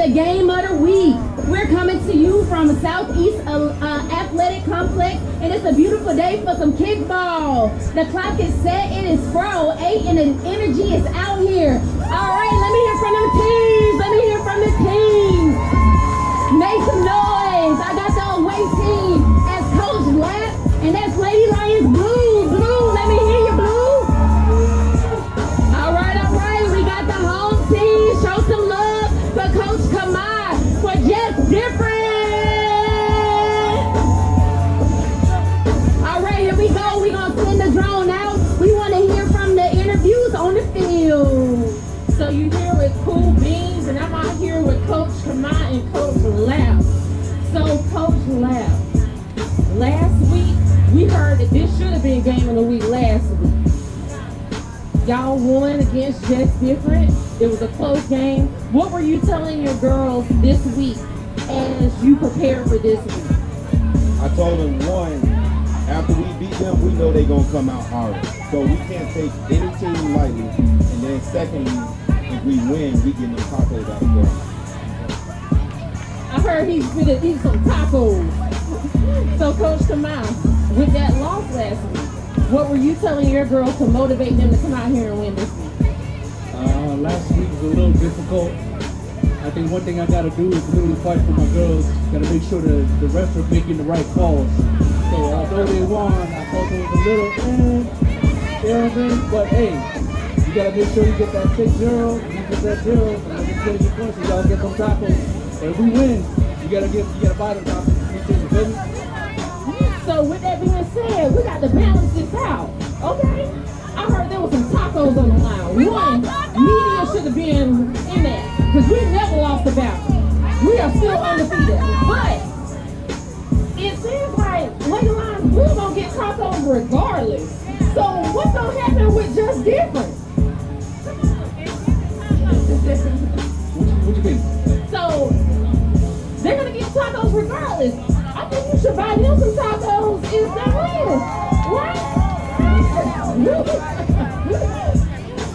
the game of the week. We're coming to you from Southeast Athletic Complex, and it's a beautiful day for some kickball. The clock is set, it is 4:08, and the energy is out here. All right, let me hear from them teams. Let me hear from the teams. Make some noise. I got the away team as Coach Lap, and that's Lady Lions Blue. Blue, let me hear you, Blue. All right, we got the home team. Show some love for Coach Kamai for Just Different. All right, here we go. We're going to send the drone out. We want to hear from the interviews on the field. So you here with Cool Beans, and I'm out here with Coach Kamai and Coach Lab. So Coach Lab, last week we heard that this should have been game of the week last week. Y'all won against Just Different. It was a close game. What were you telling your girls this week as you prepared for this week? I told them, one, after we beat them, we know they're going to come out hard. So we can't take any team lightly. And then secondly, if we win, we get them tacos out of there. I heard he's gonna eat some tacos. So Coach Kamai, with that loss last week, what were you telling your girls to motivate them to come out here and win this week? Last week was a little difficult. I think one thing I got to do is really fight for my girls. Got to make sure the refs are making the right calls. So although they won, I thought it was a little, you know what I mean? But hey, you got to make sure you get that 6-0, you get that 0, and then just get your points, you got to get some tacos. But if we win, you got to buy them tacos. So with that being said, we got to balance this out, okay? I heard there was some tacos on the line. One, media should have been in that, because we never lost the battle. We are still undefeated. But it seems like later on we're going to get tacos regardless. So what's going to happen with Just Different? What you mean? So they're going to get tacos regardless. I think you should buy them some tacos if they win. Right?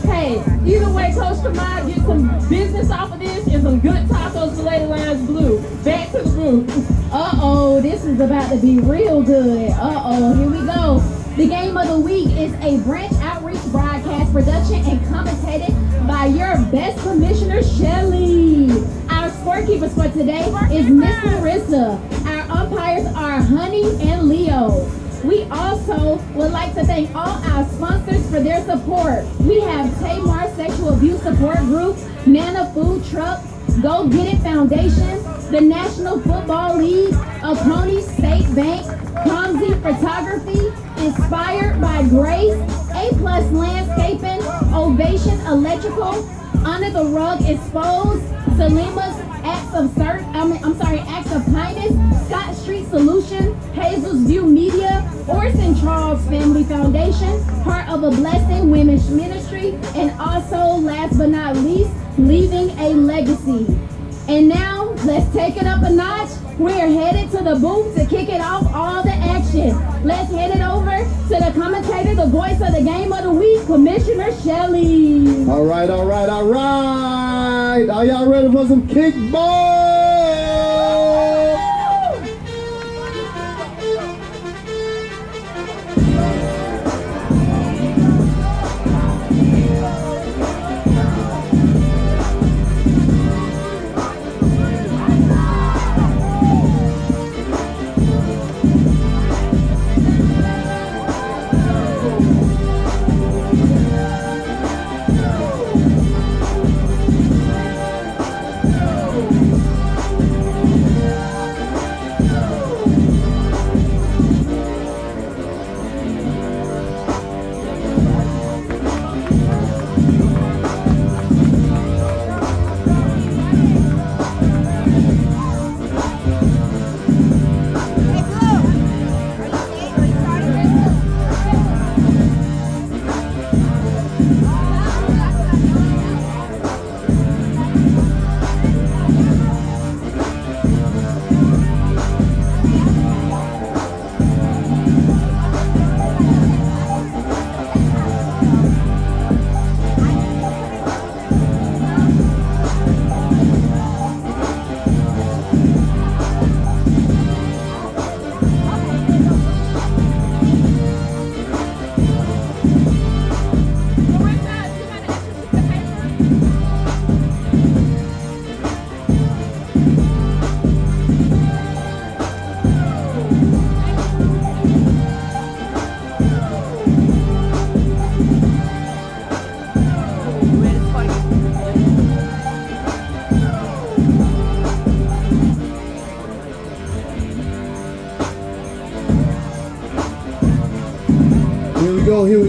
Hey, either way, Coach Kamai, get some business off of this and some good tacos for Lady Lions Blue. Back to the booth. Uh-oh, this is about to be real good. Uh-oh, here we go. The game of the week is a branch outreach broadcast production and commentated by your best commissioner, Shelly. Our scorekeepers for today is Miss Marissa. Our umpires are Honey and Leo. We also would like to thank all our sponsors for their support. We have Tamar Sexual Abuse Support Group, Nana Food Truck, Go Get It Foundation, the National Football League, Oconee State Bank, Clumsy Photography, Inspired by Grace, A+ Landscaping, Ovation Electrical, Under the Rug Exposed, Salima's Acts of Kindness, Scott Street Solution, Hazel's View Media, Orson Charles Family Foundation, Heart of a Blessing Women's Ministry, and also, last but not least, Leaving a Legacy. And now, let's take it up a notch. We're headed to the booth to kick it off all the action. Let's head it over to the commentator, the voice of the game of the week, Commissioner Shelly. All right. Are y'all ready for some kickball?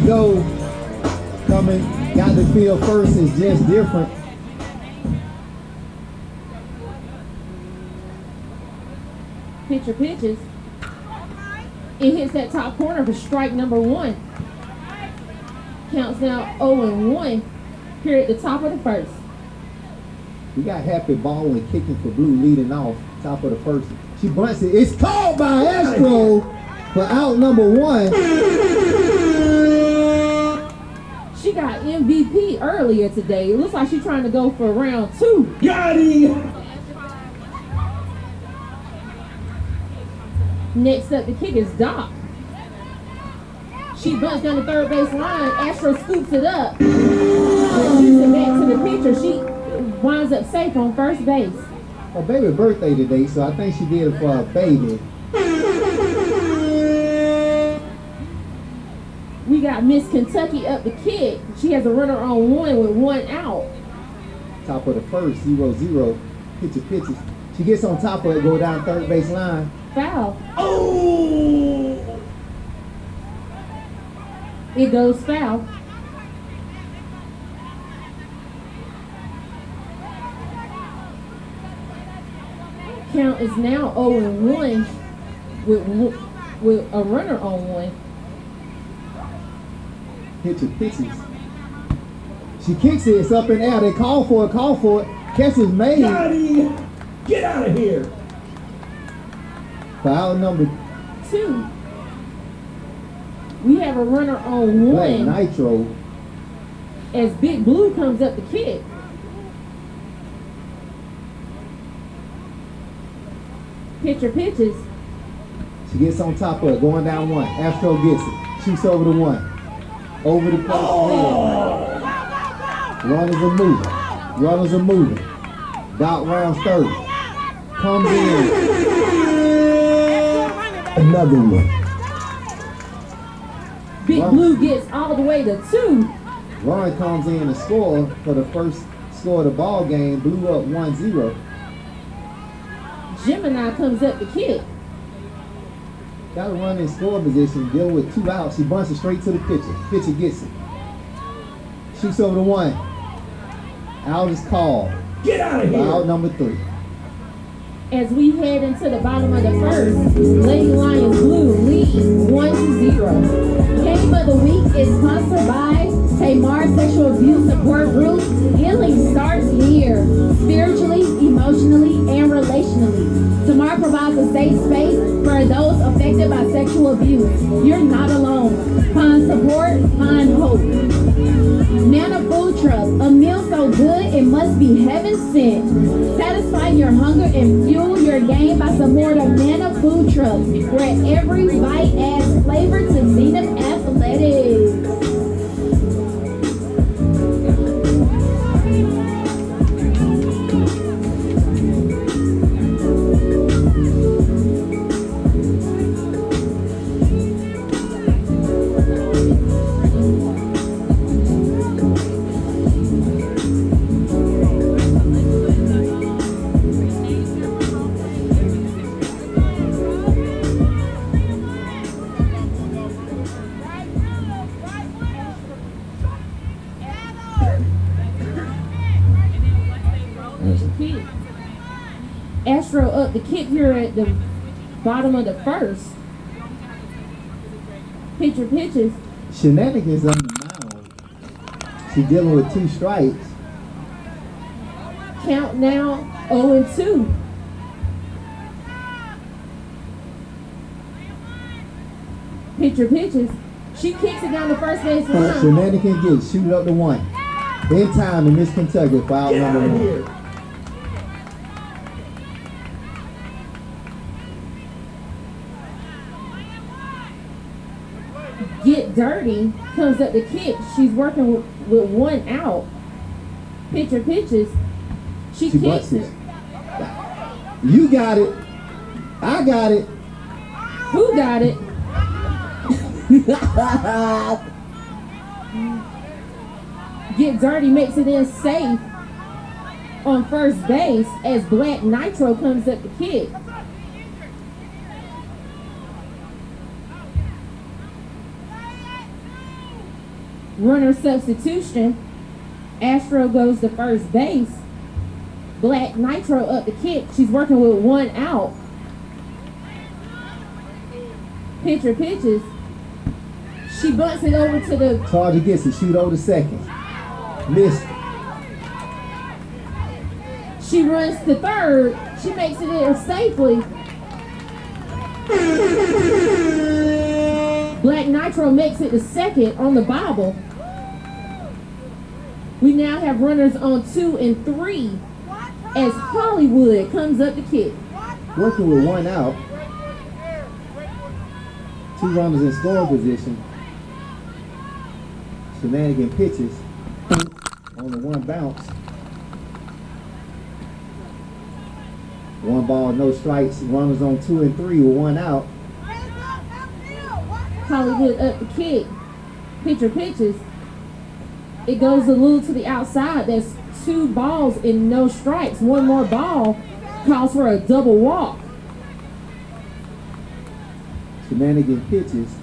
go. Coming, got the field first is just different. Pitcher pitches. It hits that top corner for strike number 1. Counts now 0-1 here at the top of the first. We got Happy balling, kicking for Blue, leading off, top of the first. She bunts it. It's called by Astro for out number 1. She got MVP earlier today. It looks like she's trying to go for round 2. Got him! Next up, the kick is Doc. She bunts down the third base line. Astro scoops it up. Shoots it back to the pitcher. She winds up safe on first base. Her baby's birthday today, so I think she did it for her baby. We got Miss Kentucky up the kick. She has a runner on 1 with 1 out. Top of the first, 0-0. Pitcher pitches. She gets on top of it, go down third base line. Foul. Oh! It goes foul. Count is now 0-1 with a runner on 1. Pitcher pitches. She kicks it, it's up in the air. They call for it. Catch is made. Got him! Get out of here! Foul number 2. We have a runner on Black 1 Nitro. as Big Blue comes up the kick. Pitcher pitches. She gets on top of it, going down 1. Astro gets it. Shoots over the 1. Over the post. Runners are moving. Doc rounds third. Comes in. Another one. Big Blue gets all the way to 2. Ron comes in and scores for the first score of the ball game. Blue up 1-0. Gemini comes up the kick. Got to run in score position, deal with 2 outs. She bunts it straight to the pitcher. Pitcher gets it. Shoots over the 1. Out is called. Get out of here! Out number 3. As we head into the bottom of the first, Lady Lions Blue lead 1-0. Game of the week is sponsored by Tamar Sexual Abuse Support Group. Healing starts here, spiritually, emotionally, and relationally. Tamar provides a safe space for those affected by sexual abuse. You're not alone. Find support, find hope. Nana Food Truck, a meal so good it must be heaven sent. Satisfy your hunger and fuel your game by some more of Nana Food Truck, where every bite adds flavor to Zenith Athletics. Astro up the kick here at the bottom of the first. Pitcher pitches. Shenanigans on the mound. She's dealing with 2 strikes. Count now 0-2. Pitcher pitches. She kicks it down the first base line. Shenanigans gets shoot up to 1. In time to Miss Kentucky for out Get out number of 1. here! Get Dirty comes up the kick. She's working with 1 out. Pitcher pitches. She kicks busts it. it. You got it. I got it. Who got it? Get Dirty makes it in safe on first base as Black Nitro comes up the kick. Runner substitution. Astro goes to first base. Black Nitro up the kick. She's working with 1 out. Pitcher pitches. She bunts it over to the... Charger gets it. Shoot over the second. Missed. She runs to third. She makes it there safely. Black Nitro makes it to second on the bobble. We now have runners on 2 and 3 as Hollywood comes up the kick. Working with 1 out. 2 runners in scoring position. Shenanigan pitches. On the 1 bounce. 1 ball, no strikes. Runners on 2 and 3 with 1 out. Hollywood up the kick. Pitcher pitches. It goes a little to the outside. That's 2 balls and no strikes. 1 more ball calls for a double walk. Shenanigan pitches.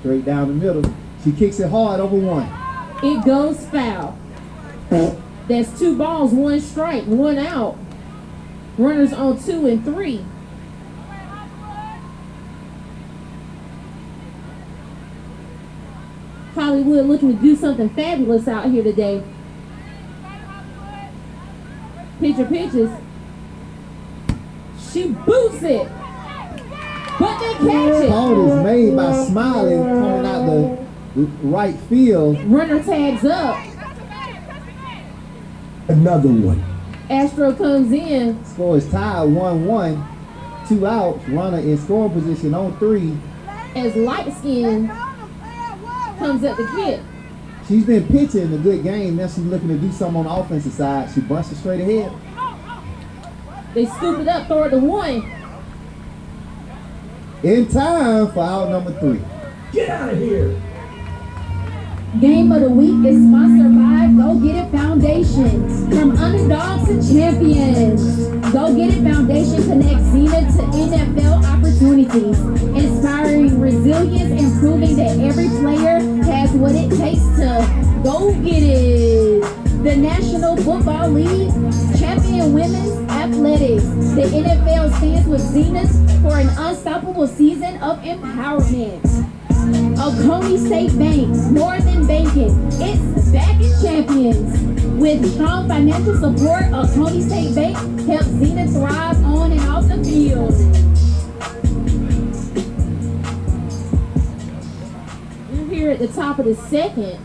Straight down the middle. She kicks it hard over 1. It goes foul. That's 2 balls, 1 strike, 1 out. Runners on 2 and 3. Hollywood looking to do something fabulous out here today. Pitcher pitches. She boots it. But they catch it. Call is made by Smiley coming out the right field. Runner tags up. Another one. Astro comes in. Score is tied 1-1. 2 outs. Runner in scoring position on 3. As Light Skin comes up the kick. She's been pitching a good game. Now she's looking to do something on the offensive side. She bunts it straight ahead. They scoop it up, throw it to 1. In time for out number 3. Get out of here. Game of the week is sponsored by Go Get It Foundation. From underdogs to champions, Go Get It Foundation connects Zenith to NFL opportunities, inspiring resilience and proving that every player has what it takes to go get it. The National Football League, champion women's athletics. The NFL stands with Zenith for an unstoppable season of empowerment. Oconee State Bank, more than banking, it's back in champions. With strong financial support, Oconee State Bank helps Zenith thrive on and off the field. We're here at the top of the second.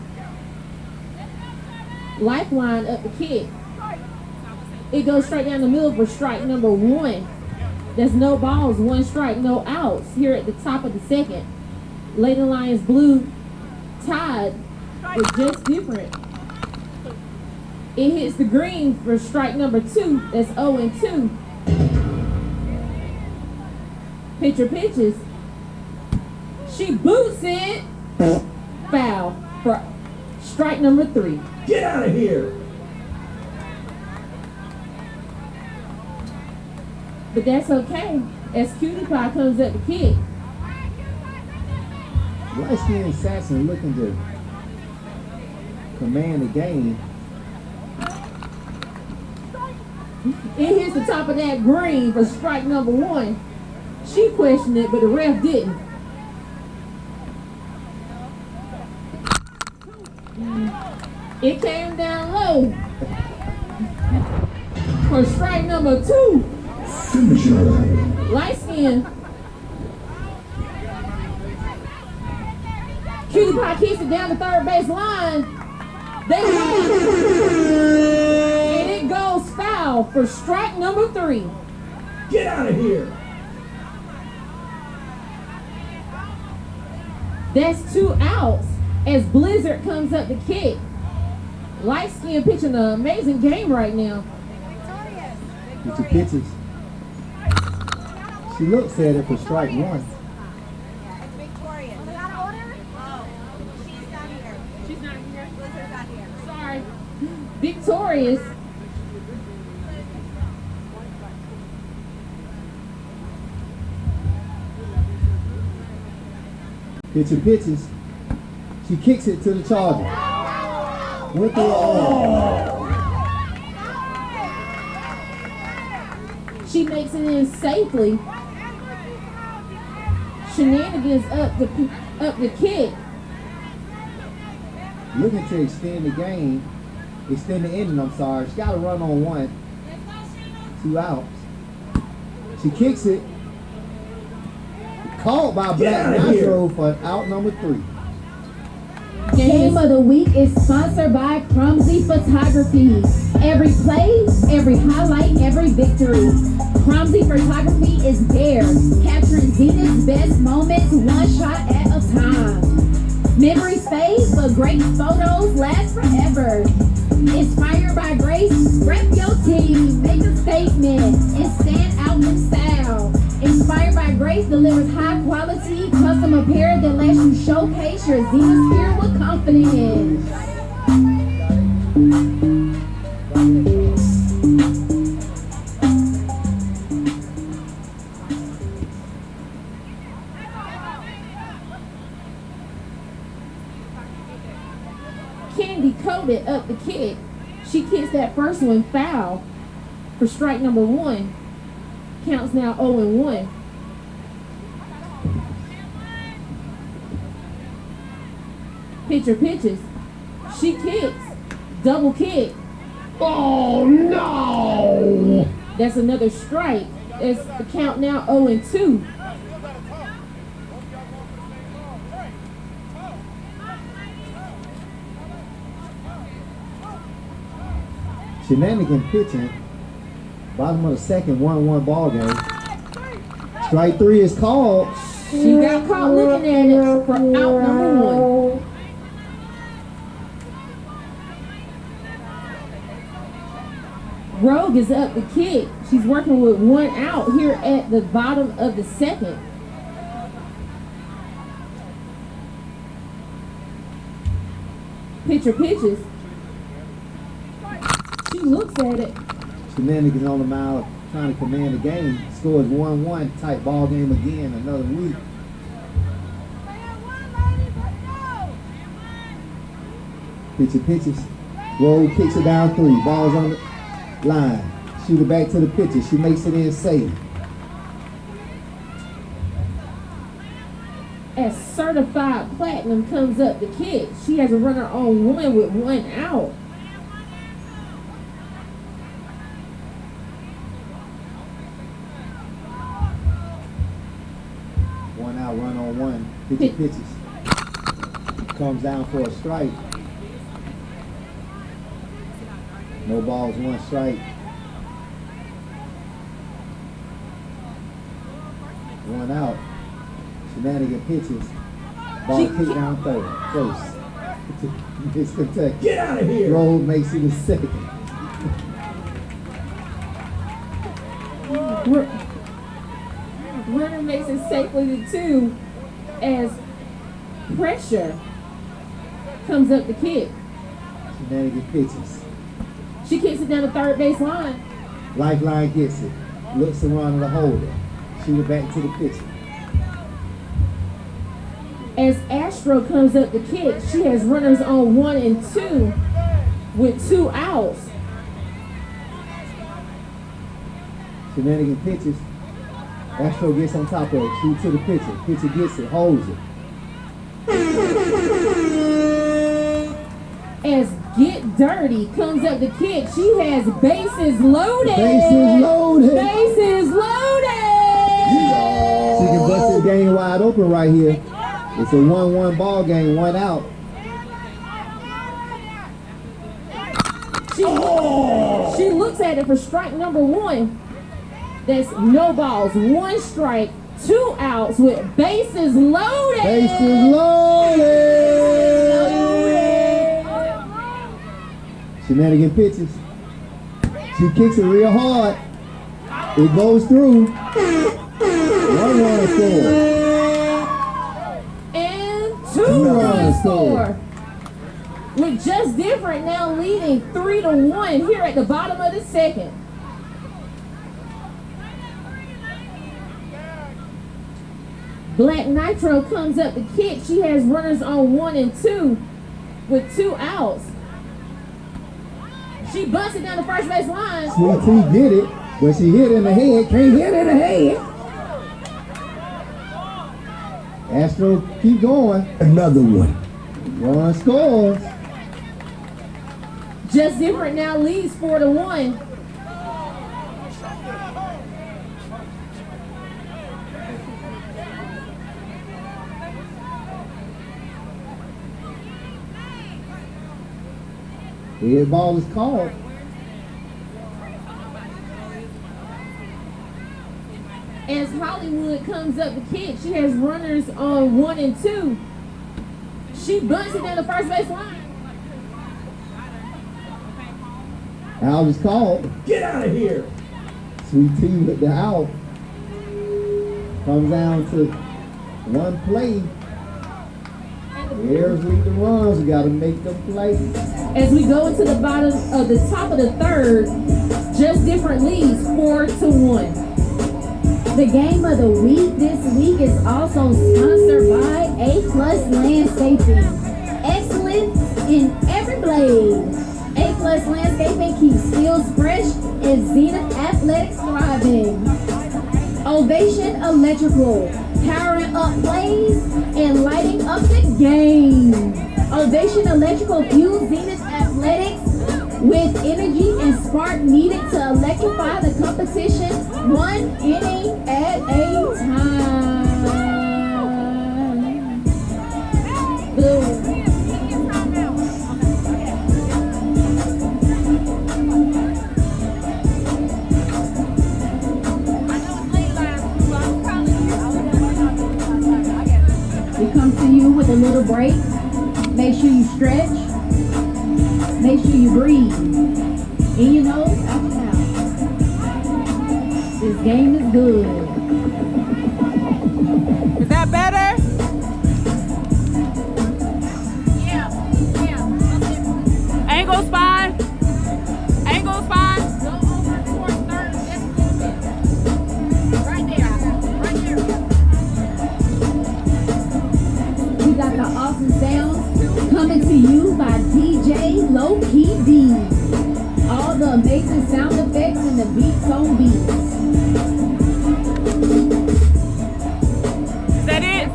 Lifeline up the kick. It goes straight down the middle for strike number 1. There's no balls, 1 strike, no outs here at the top of the second. Lady Lions blue tied is just different. It hits the green for strike number 2. That's 0-2. Pitcher pitches. She boots it. Foul for strike number 3. Get out of here. But that's okay, as Cutie Pie comes up the kick. Light Skin Saxon looking to command the game. It hits the top of that green for strike number 1. She questioned it, but the ref didn't. It came down low for strike number 2. Light skin. Cutie Pie kicks it down the third base line. They win. And it goes foul for strike number 3. Get out of here. That's 2 outs as Blizzard comes up to kick. Light skin pitching an amazing game right now. With your pitches. She looks at it for strike 1. It's Victoria. Oh, she's not here. She's not here. Blizzard's not here. Sorry. Victorious. Pitcher pitches. She She kicks it to the Charger. Went through her arm. She makes it in safely. Shenanigans up the kick. Looking to extend the game. Extend the inning, I'm sorry. She got to run on one. 2 outs. She kicks it. Called by Black Nitro for out number 3. Game of the week is sponsored by Clumsy Photography. Every play, every highlight, every victory. Clumsy Photography is there, capturing Zenith's best moments one shot at a time. Memories fade, but great photos last forever. Inspired by grace, rep your team, make a statement, and stand out in style. Inspired by grace delivers high quality custom apparel that lets you showcase your Zenith spirit with confidence. Candy coated up the kick. She kicks that first one foul for strike number 1. Counts now 0-1. Pitcher pitches. She kicks. Double kick. Oh no! That's another strike. It's the count now 0-2. Shenanigan pitching. Bottom of the second, 1-1 ball game. Strike 3 is called. She got caught looking at it for out number 1. Rogue is up the kick. She's working with 1 out here at the bottom of the second. Pitcher pitches. She looks at it. Shenanigans on the mound trying to command the game. Scores 1-1. Tight ball game again. Another week. Pitcher pitches. Roll kicks it down 3. Ball's on the line. Shoot it back to the pitcher. She makes it in safe. As certified platinum comes up the kick. She has a runner on 1 with 1 out. Run on 1. Pitcher pitches. Comes down for a strike. No balls, 1 strike. 1 out. Shenanigan pitches. Ball kicked down third. First. It's Kentucky. Get out of here! Roll makes it a second. Runner makes it safely to 2 as pressure comes up the kick. Shenanigan pitches. She kicks it down the third base line. Lifeline gets it. Looks around the holder. Shoot it back to the pitcher. As Astro comes up the kick, she has runners on 1 and 2 with 2 outs. Shenanigan pitches. Astro gets on top of it. Shoot to the pitcher. Pitcher gets it. Holds it. As Get Dirty comes up the kick, she has bases loaded. Bases loaded. Bases loaded. She can bust this game wide open right here. It's a 1-1 ball game, 1 out. She looks at it for strike number 1. That's no balls, 1 strike, 2 outs with bases loaded. Bases loaded. Shenanigan pitches. She kicks it real hard. It goes through. 1 runner score. And 2 runs score. With Just Different now leading 3-1 here at the bottom of the second. Black Nitro comes up to kick. She has runners on 1 and 2 with 2 outs. She bunts it down the first base line. Sweet Tea get it, but she hit in the head. Can't hit in the head. Astro keep going. Another one. One scores. Just Different now leads 4-1. Head ball is called. As Hollywood comes up to kick, she has runners on 1 and 2. She bunts it down the first base line. Out is called. Get out of here. Sweet Tea with the out. Comes down to one play. Bears lead the runs. We got to make them play. As we go into the bottom of the top of the third, Just Different leads 4-1. The game of the week this week is also sponsored by A+ Landscaping. Excellence in every blade. A+ Landscaping keeps fields fresh and Zenith Athletics thriving. Ovation Electrical, powering up plays and lighting up the game. Ovation Electrical fuels Zenith Athletics with energy and spark needed to electrify the competition one inning at a time. Boom. We come to you with a little break. Make sure you stretch. Make sure you breathe. In your nose, out your mouth. This game is good. Is that better? Yeah. Angle's fine. Angle's fine. Go over towards third just a little bit. Right there. Right there. We got the awesome sounds coming to you by DJ Low Key D. All the amazing sound effects and the beats on beats. Is that it?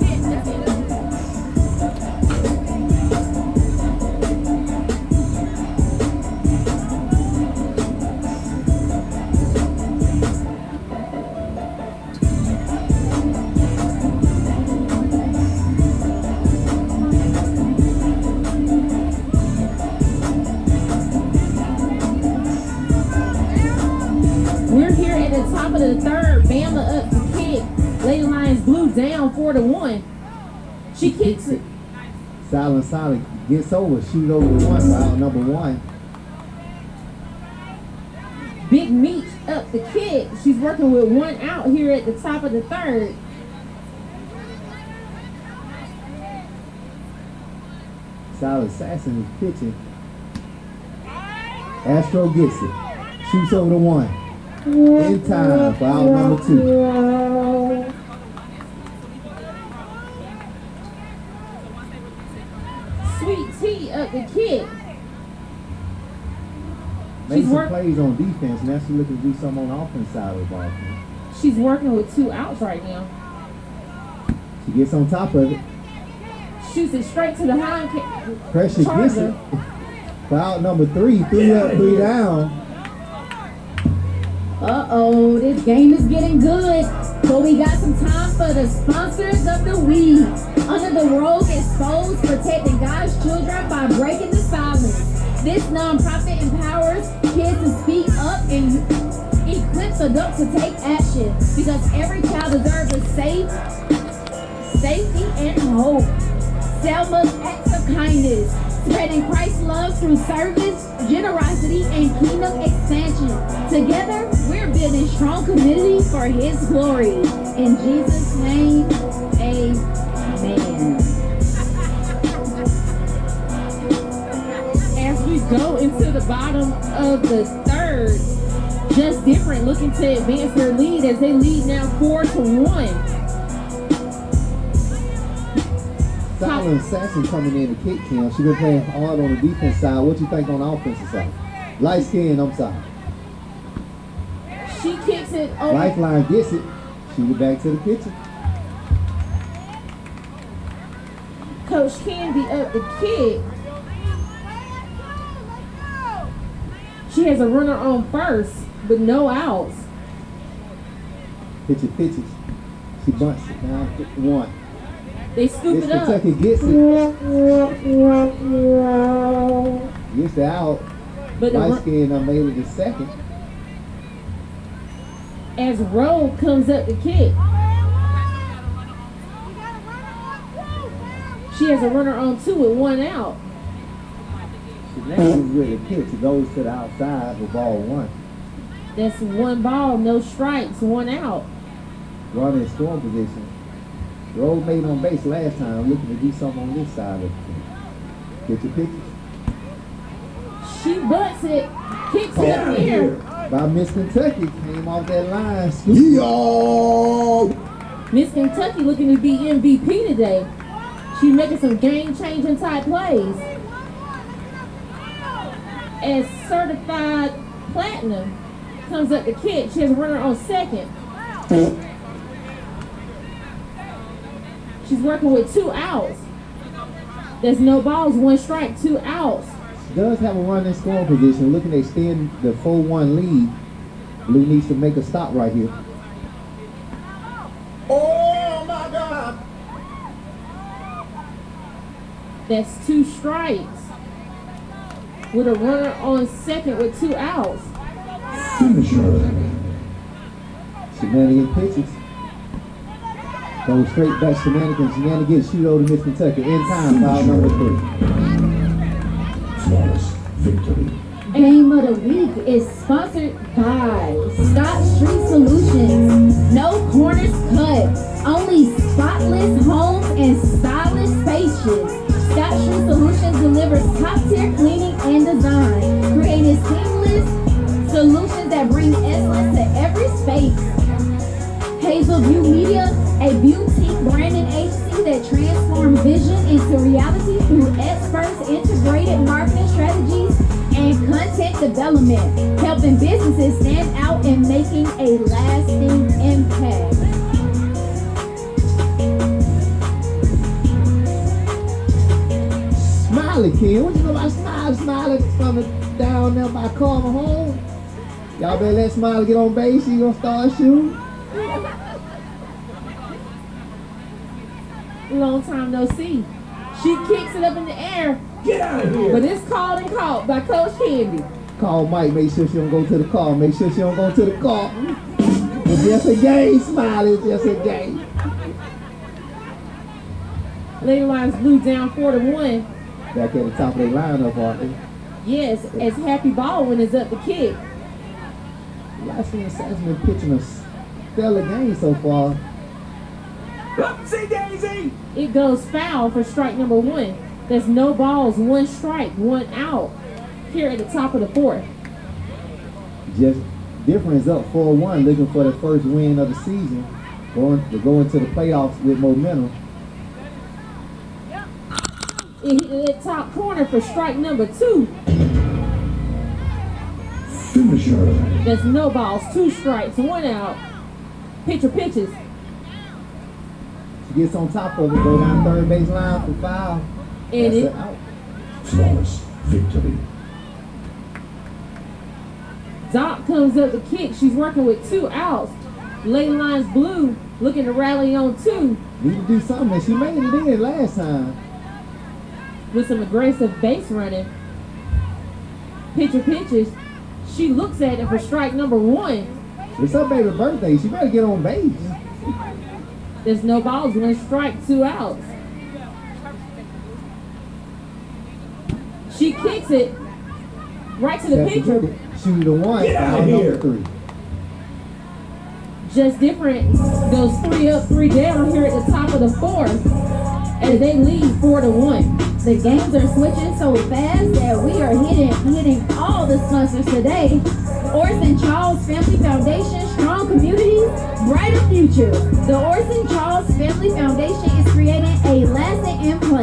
We're here at the top of the third. Bama up to kick. Lady Lions Blue down 4-1. She kicks it. Silent gets over, shoot over one, route number 1. Big Meech up the kick. She's working with 1 out here at the top of the third. Silent Assassin is pitching. Astro gets it. Shoots over the 1. In time for out number 2. Sweet Tea up the kick. Make some plays on defense, and that's looking to do something on the offense side of the ball. She's working with 2 outs right now. She gets on top of it. Shoots it straight to the hind. Pressure gets it. For out number 3, 3 up, 3 down. Uh-oh, this game is getting good. But we got some time for the sponsors of the week. Under the Rogue Exposed, protecting God's children by breaking the silence. This nonprofit empowers kids to speak up and equips adults to take action because every child deserves a safety and hope. Selma's acts of kindness, spreading Christ's love through service, generosity, and kingdom expansion. Together, we're building strong community for His glory. In Jesus' name, amen. As we go into the bottom of the third, Just Different looking to advance their lead as they lead now 4-1. Tyler Assassin coming in to kick him. She been playing hard on the defense side. What you think on the offensive side? Light skin, I'm sorry. She kicks it over. Lifeline gets it. Shoot it back to the pitcher. Coach Candy up the kick. She has a runner on first, but no outs. Pitcher pitches. She bunts it down 1. They scoop Miss it up. Kentucky gets it. Gets it out. But the Light skin made it to second. as Rowe comes up the kick, she has a runner on 2 with 1 out. The next is with the pitch. It goes to the outside for ball 1. That's 1 ball, no strikes, 1 out. Runner in scoring position. Rowe made on base last time, looking to do something on this side of the pitch. Pitcher pitches. She butts it, kicks it up here. By Miss Kentucky, came off that line. Miss Kentucky looking to be MVP today. She making some game-changing type plays. As certified platinum comes up the kick, she has a runner on second. She's working with 2 outs. There's no balls, 1 strike, 2 outs. Does have a run in scoring position, looking to extend the 4-1 lead. Blue needs to make a stop right here. Oh my God! That's 2 strikes. With a runner on second with 2 outs. Finisher. Shenanigans pitches. Goes straight back Shenanigans. Shenanigans shoot over to Miss Kentucky. In time, foul number 3. Flawless victory. Game of the week is sponsored by Scott Street Solutions. No corners cut. Only spotless homes and stylish spaces. Scott Street Solutions delivers top-tier cleaning and design, creating seamless solutions that bring excellence to every space. Hazelview Media, a boutique branding agency that transforms vision into reality through experts, integrated marketing strategies, and content development, helping businesses stand out and making a lasting impact. Smiley kid, what you know about Smiley coming down there by Carver home? Y'all better let Smiley get on base. She gonna start shooting. Long time no see. She kicks it up in the air, Get out of here! but it's called and caught by Coach Candy. Call Mike, make sure she don't go to the car. Make sure she don't go to the car. It's just a game, Smiley. It's just a game. Lady Lions Blue down 4-1. Back at the top of their lineup, aren't they? Yes, as Happy Baldwin is up the kick. Last one has been pitching a stellar game so far. Upsy daisy! It goes foul for strike number 1. There's no balls, 1 strike, 1 out. Here at the top of the 4th. Just difference up 4-1, looking for the first win of the season. Going to go into the playoffs with momentum. It hit that top corner for strike number 2. Finisher. There's no balls, 2 strikes, 1 out. Pitcher pitches. She gets on top of it, go down third base line for foul. And That's it, an out. Flawless victory. Doc comes up the kick. She's working with 2 outs. Lady Lions Blue looking to rally on 2 Need to do something. She made it in last time. with some aggressive base running. Pitcher pitches. She looks at it for strike number 1. It's her baby's birthday. She better get on base. There's no balls, 1 strike, 2 outs. She kicks it right to the pitcher. Shoot the 1. Get out Foul of number here. 3. Just different. Goes 3 up, 3 down here at the top of the 4th. As they lead 4-1. The games are switching so fast that we are hitting all the sponsors today. Orson Charles Family Foundation, strong communities, brighter future. The Orson Charles Family Foundation is creating a lasting impact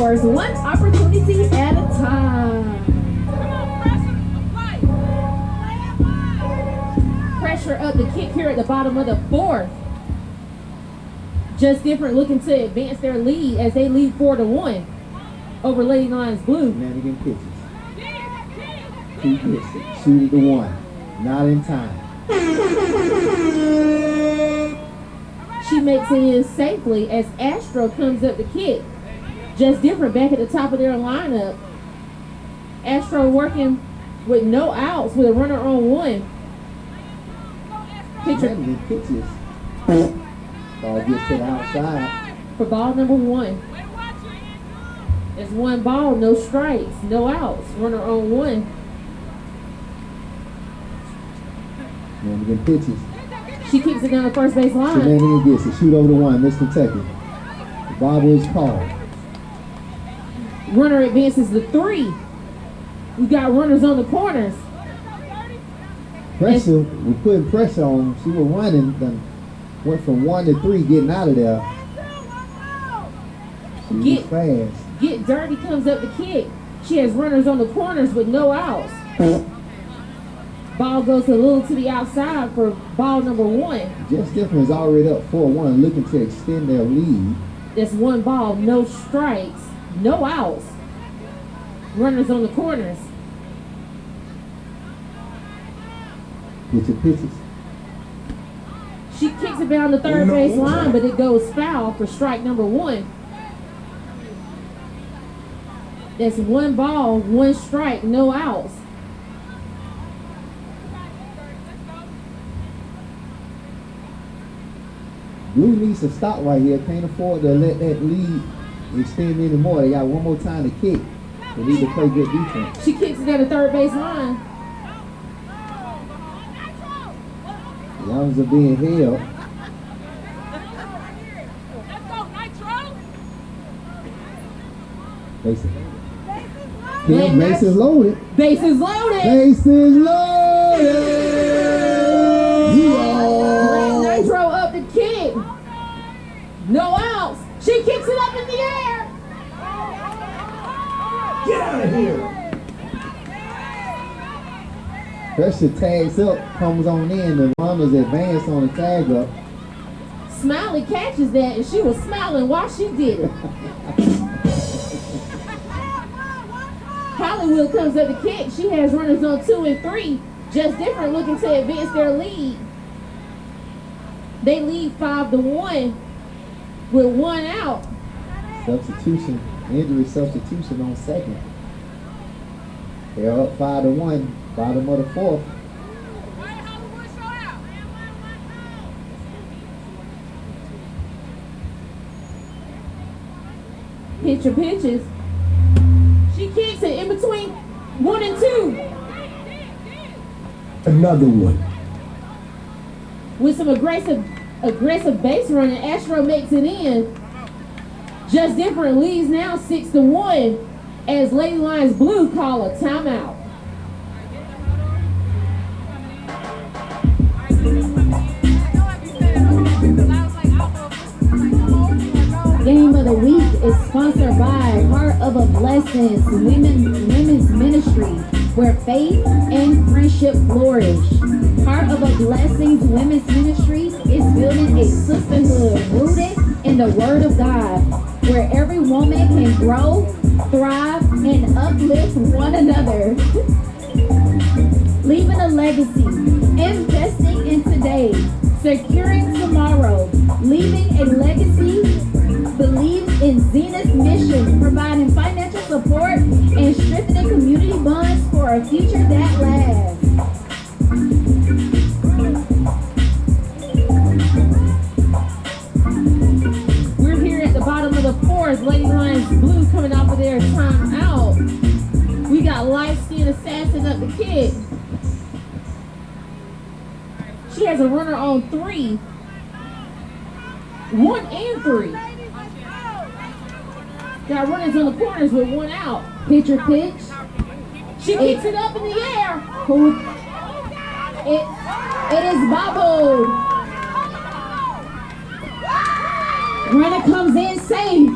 scores one opportunity at a time. Pressure up the kick here at the bottom of the fourth. Just Different looking to advance their lead as they lead 4-1 over Lady Lions Blue. Shenanigan pitches. He gets it. Shoot it to one. Not in time. She makes it in safely as Astro comes up the kick. Just Different back at the top of their lineup. Astro working with no outs with a runner on one. Pitcher Shenanigan pitches. Ball gets to the outside. for ball number one. It's one ball, no strikes, no outs. Runner on one. Shenanigan pitches. She kicks it down the first base line. Shenanigan gets it. Shoot over the one. Miss Kentucky. The bobble is called. Runner advances to 3. We got runners on the corners. Pressure. We're putting pressure on them. She was running. Then went from 1 to 3, getting out of there. She was fast. Get Dirty comes up the kick. She has runners on the corners with no outs. Ball goes a little to the outside for ball number one. Just Different is already up 4-1, looking to extend their lead. That's one ball, no strikes, no outs. Runners on the corners. Get your pitches. She kicks it down the third base line, but it goes foul for strike number one. That's one ball, one strike, no outs. Blue needs to stop right here. Can't afford to let that lead extend anymore. They got one more time to kick. They need to play good defense. She kicks it down the third base line. The Youngs are being held. Bases. Yeah, bases loaded. Bases loaded. Bases loaded. Red Nitro up the kick. No outs. She kicks it up in the air. Get out of here! Pressure tags up, comes on in. The runners advance on the tag up. Smiley catches that, and she was smiling while she did it. Hollywood comes up the kick. She has runners on 2 and 3. Just Different looking to advance their lead. They lead 5-1 with one out. Substitution, injury substitution on second. They're up 5-1, bottom of the fourth. Pitcher pitches. She kicks it in between 1 and 2. Another one. With some aggressive base running, Astro makes it in. Just Different leads now 6-1 as Lady Lions Blue call a timeout. Game of the week is sponsored by Heart of a Blessings Women's Ministry, where faith and friendship flourish. Heart of a Blessings Women's Ministry is building a sisterhood rooted in the Word of God, where every woman can grow, thrive, and uplift one another. Leaving a legacy, investing in today, securing tomorrow, leaving a legacy. Believes in Zenith's mission, providing financial support and strengthening community bonds for a future that lasts. We're here at the bottom of the fourth. Lady Lions Blue coming off of their timeout. We got light-skinned assassin up the kick. She has a runner on 3. 1 and 3. Got runners on the corners with one out. Pitcher pitch. She kicks it up in the air. It is bobbled. Runner comes in safe.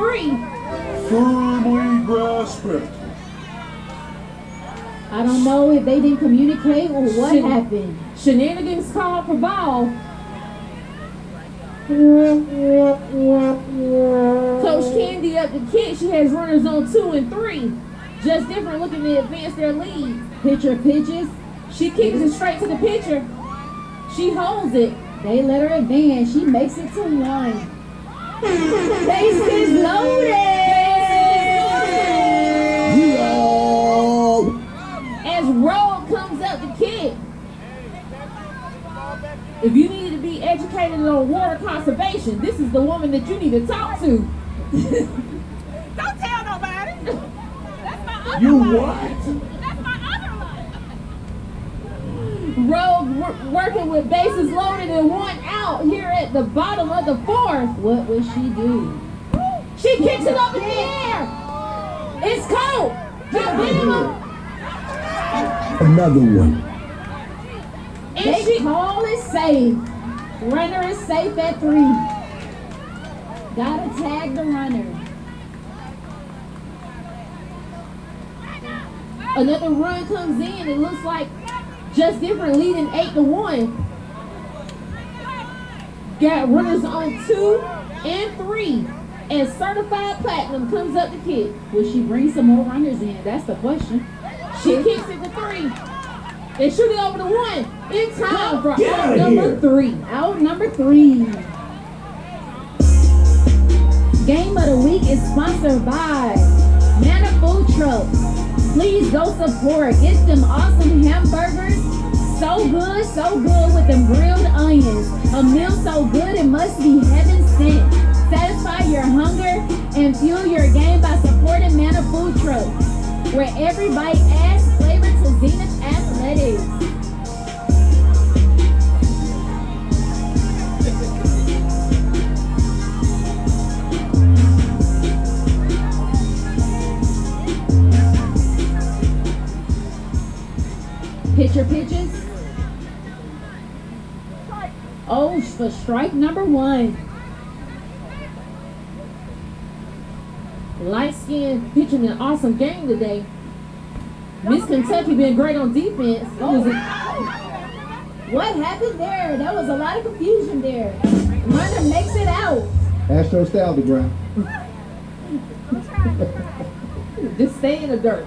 3. Firmly grasp it. I don't know if they didn't communicate or what Shit. happened. Shenanigans called for ball. Coach Candy up the kick. She has runners on 2 and 3. Just different looking to advance their lead. Pitcher pitches. She kicks it straight to the pitcher. She holds it. They let her advance. She makes it to 1. Bases loaded. As Rogue comes up the kick. If you need to be educated on water conservation, this is the woman that you need to talk to. Don't tell nobody. That's my other You life. what? That's my other life. Rogue working with bases loaded and 1 out here at the bottom of the 4th. What would she do? She kicks it up in the air. It's cold. Get him. Another one. And They she call it safe. Runner is safe at 3. Gotta tag the runner. another run comes in. It looks like just different leading 8-1. Got runners on 2 and 3. And certified platinum comes up the kick. Will she bring some more runners in? That's the question. She kicks it to 3. And shoot it over to 1. In time for Get out outta number here. 3. Out number 3. Game of the week is sponsored by Nana Food Trucks. Please go support. Get them awesome hamburgers. So good with them grilled onions. A meal so good it must be heaven sent. Satisfy your hunger and fuel your game by supporting Nana Food Trucks, where every bite adds flavor to Zenith Athletics. Pitcher pitches. Oh, for strike number 1. Light skin pitching an awesome game today. Miss Kentucky been great on defense. It was What happened there? There was a lot of confusion there. Runner makes it out. Astro style the ground. just stay in the dirt.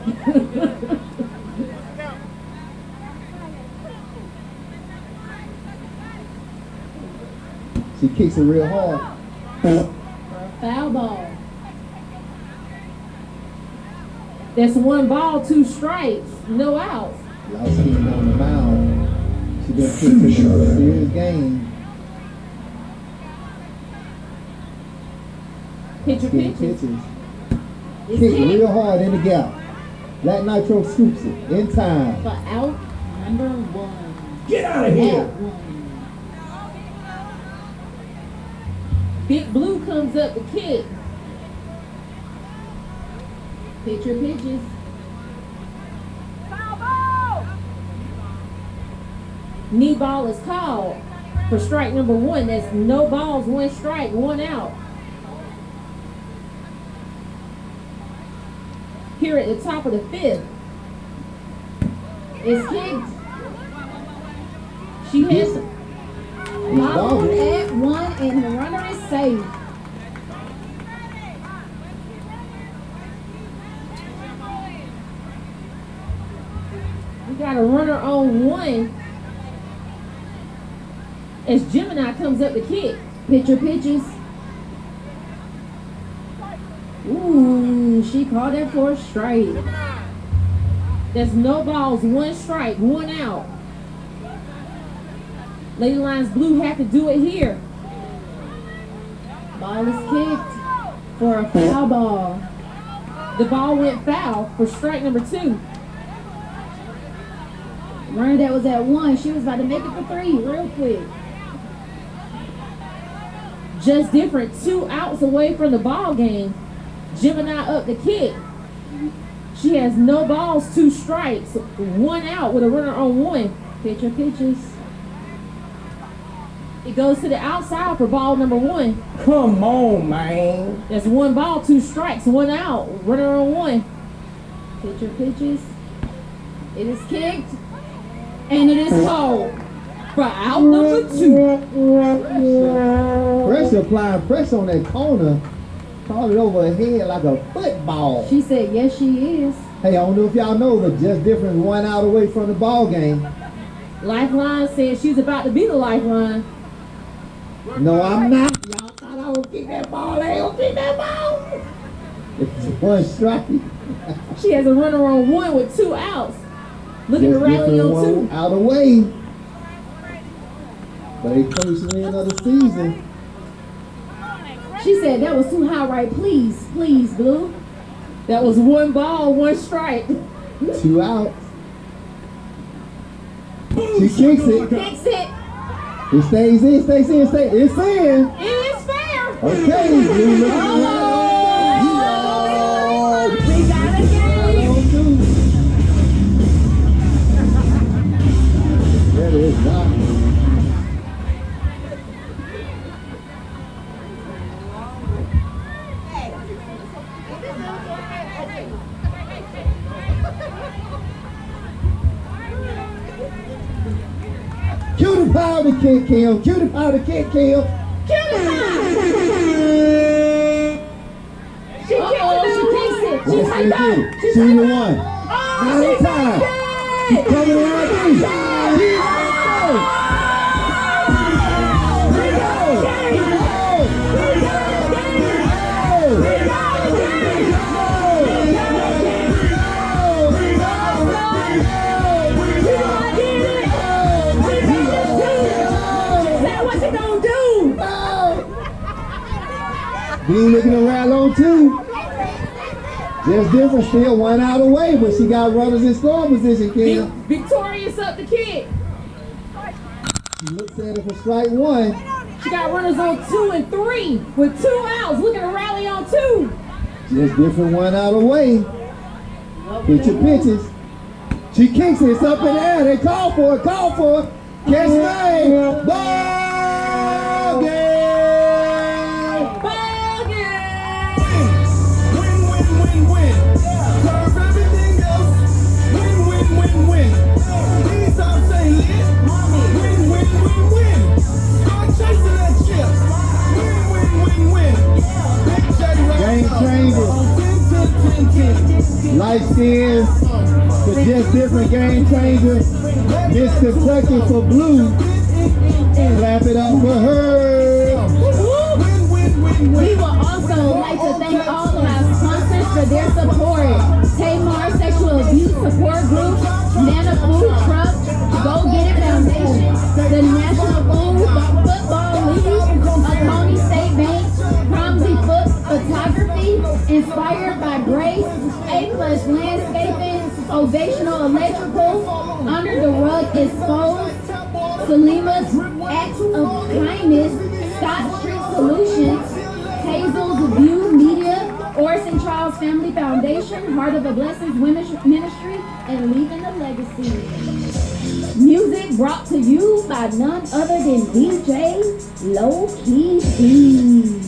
She kicks it real hard. For a foul ball. That's 1 ball, 2 strikes, no outs. Light skin on the mound. She been put in a serious game. Pitcher Getting pitches. pitches. It's Kick hit real hard in the gap. Black Nitro scoops it in time. for out number 1. Get out of Out here. 1. Big Blue comes up the kick. Pitcher pitches. Foul ball! Knee ball is called for strike number 1. That's no balls, 1 strike, 1 out. Here at the top of the 5th. It's kicked. She has It's Ball ball. at 1 and the runner is safe. we got a runner on 1 as Gemini comes up the kick. Pitcher pitches. Ooh, she called that for a strike. That's no balls, 1 strike, 1 out. Lady Lions Blue have to do it here. Ball is kicked for a foul ball. The ball went foul for strike number 2. Runner that was at 1, she was about to make it for 3 real quick. Just different, 2 outs away from the ball game. Gemini up the kick. She has no balls, 2 strikes, 1 out with a runner on 1. Pitcher pitches. It goes to the outside for ball number 1. Come on, man. That's 1 ball, 2 strikes, 1 out. Runner on 1. Pitcher pitches. It is kicked. And it is called for out number 2. Pressure, applying pressure on that corner. Called it over her head like a football. She said, yes, she is. Hey, I don't know if y'all know, but just different 1 out away from the ball game. Lifeline said she's about to be the lifeline. No, I'm not. Y'all thought I would kick that ball. I ain't gonna kick that ball. It's 1 strike. She has a runner on 1 with 2 outs. Looking to Just rally different on 2. 1 out away. But they first win of the season. She said that was too high, right? Please, please, Blue. That was 1 ball, 1 strike. 2 outs. She kicks it. Fix it. It stays in, stays in, stays in. It's in. It is fair. Okay, Blue looking Oh, we got a game. That is not. Cue the powder kick, Kim. Cue the powder kick, Kim. She kicks it. She tied up. She the one. Not in time. She's coming around three. Blue looking around on 2. Just different, still 1 out away, but she got runners in scoring position, Kim. Victorious up the kick. She looks at it for strike 1. She got runners on 2 and 3 with 2 outs. Looking to rally on 2. Just different 1 out away. Pitcher pitches. She kicks it, it's up in the air. They call for it, call for it. Catch made. Ball game. Win. Curve everything else. Win. These are saying win. Start chasing that chip. Win. Big check Game changer. Light skins. But just different game changer. Miss Kentucky for Blue. Clap it up for her. We would also like to thank all of our sponsors for their support. Tamar Sexual Abuse Support Group, Nana Food Truck, Go Get It Foundation, the National Football League, Oconee State Bank, Cromsey Foot Photography, Inspired by Grace, A+ Landscaping, Ovational Electrical, Under the Rug Exposed, Salima's Acts of Kindness, Scott Street Solutions, Hazel's View Media, Orson Charles Family Foundation, Heart of a Blessings Women's Ministry, and Leaving a Legacy. Music brought to you by none other than DJ Low Key D.